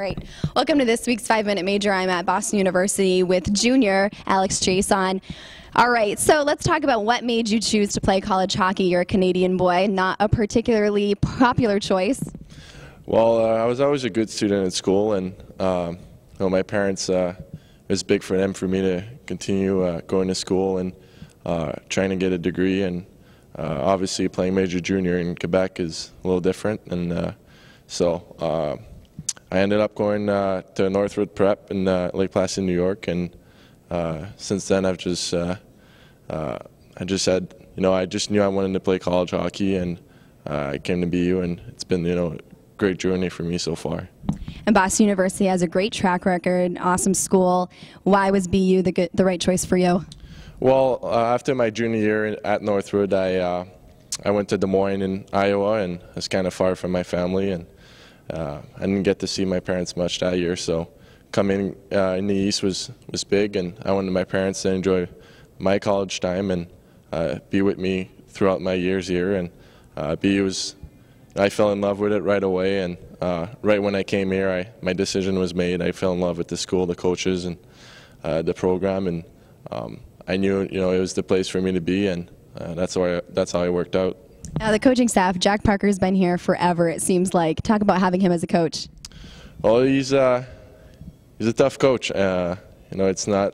right. Welcome to this week's 5-Minute Major. I'm at Boston University with junior Alex Chiasson. All right, so let's talk about what made you choose to play college hockey. You're a Canadian boy, not a particularly popular choice. Well, I was always a good student at school, and my parents, it was big for them for me to continue going to school and trying to get a degree. And obviously playing major junior in Quebec is a little different, and so I ended up going to Northwood Prep in Lake Placid, New York, and since then I've just I just knew I wanted to play college hockey, and I came to BU, and it's been a great journey for me so far. And Boston University has a great track record, awesome school. Why was BU the right choice for you? Well, after my junior year at Northwood, I went to Des Moines in Iowa, and it's kind of far from my family, and I didn't get to see my parents much that year. So coming in the East was big, and I wanted my parents to enjoy my college time and be with me throughout my years here. And BU I fell in love with it right away, and right when I came here, my decision was made. I fell in love with the school, the coaches, and the program, and I knew it was the place for me to be, and that's how I worked out. Now the coaching staff, Jack Parker's been here forever, it seems like. Talk about having him as a coach. Well, he's a tough coach. It's not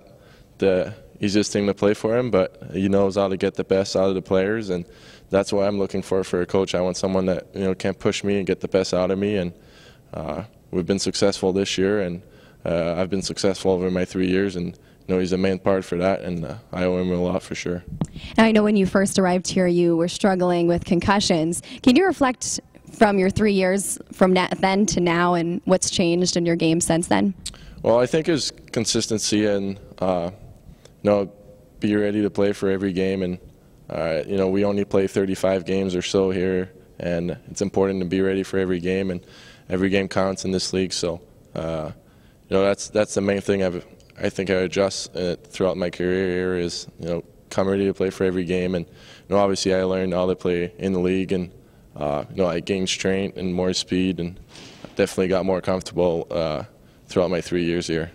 the easiest thing to play for him, but he knows how to get the best out of the players, and that's what I'm looking for a coach. I want someone that can push me and get the best out of me, and we've been successful this year, and I've been successful over my 3 years, and he's the main part for that, and I owe him a lot for sure. Now, I know when you first arrived here, you were struggling with concussions. Can you reflect from your 3 years from then to now, and what's changed in your game since then? Well, I think it's consistency, and be ready to play for every game, and we only play 35 games or so here, and it's important to be ready for every game, and every game counts in this league. So that's the main thing I think I adjust throughout my career here is come ready to play for every game, and obviously I learned how to play in the league, and I gained strength and more speed, and definitely got more comfortable throughout my 3 years here.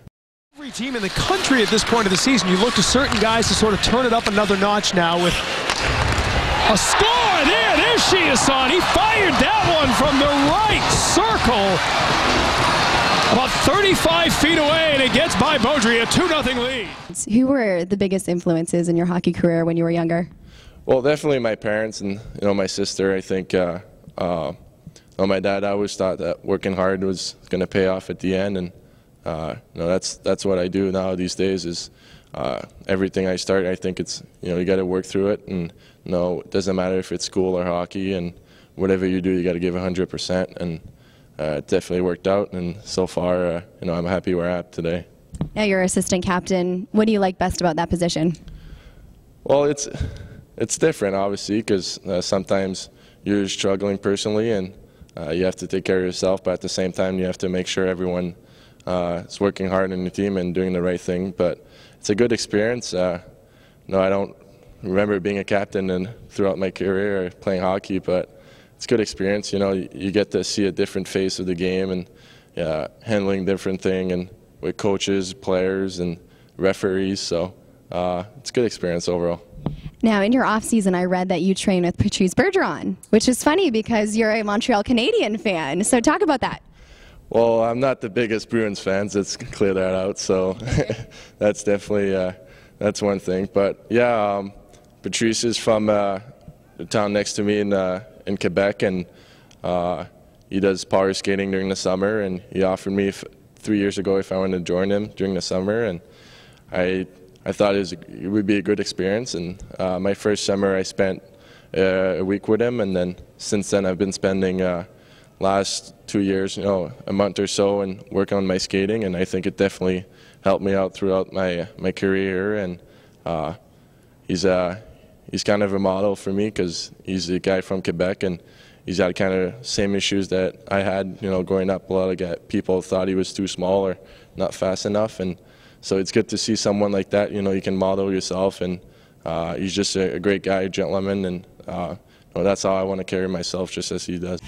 Every team in the country at this point of the season, you look to certain guys to sort of turn it up another notch now with a score. There's Chiasson. He fired that one from the right circle. About 35 feet away, and it gets by Beaudry, a 2-0 lead. Who were the biggest influences in your hockey career when you were younger? Well, definitely my parents and my sister. I think my dad always thought that working hard was going to pay off at the end, and that's what I do now these days. Is everything I start, I think it's you got to work through it, and it doesn't matter if it's school or hockey, and whatever you do, you got to give 100%, and it definitely worked out, and so far, I'm happy where I'm at today. Now you're assistant captain. What do you like best about that position? Well, it's different, obviously, because sometimes you're struggling personally, and you have to take care of yourself, but at the same time, you have to make sure everyone is working hard in the team and doing the right thing. But it's a good experience. I don't remember being a captain throughout my career or playing hockey, but it's a good experience. You get to see a different face of the game, and handling different thing, and with coaches, players, and referees. So it's a good experience overall. Now, in your off-season, I read that you train with Patrice Bergeron, which is funny because you're a Montreal Canadian fan. So talk about that. Well, I'm not the biggest Bruins fan, let's clear that out. So that's definitely that's one thing. But yeah, Patrice is from the town next to me in Quebec, and he does power skating during the summer, and he offered me 3 years ago if I wanted to join him during the summer, and I thought it would be a good experience. And my first summer I spent a week with him, and then since then I've been spending last 2 years, a month or so, and working on my skating, and I think it definitely helped me out throughout my career. And he's kind of a model for me because he's a guy from Quebec, and he's had kind of same issues that I had, growing up. A lot of people thought he was too small or not fast enough, and so it's good to see someone like that. You can model yourself, and he's just a great guy, a gentleman, and that's how I want to carry myself, just as he does.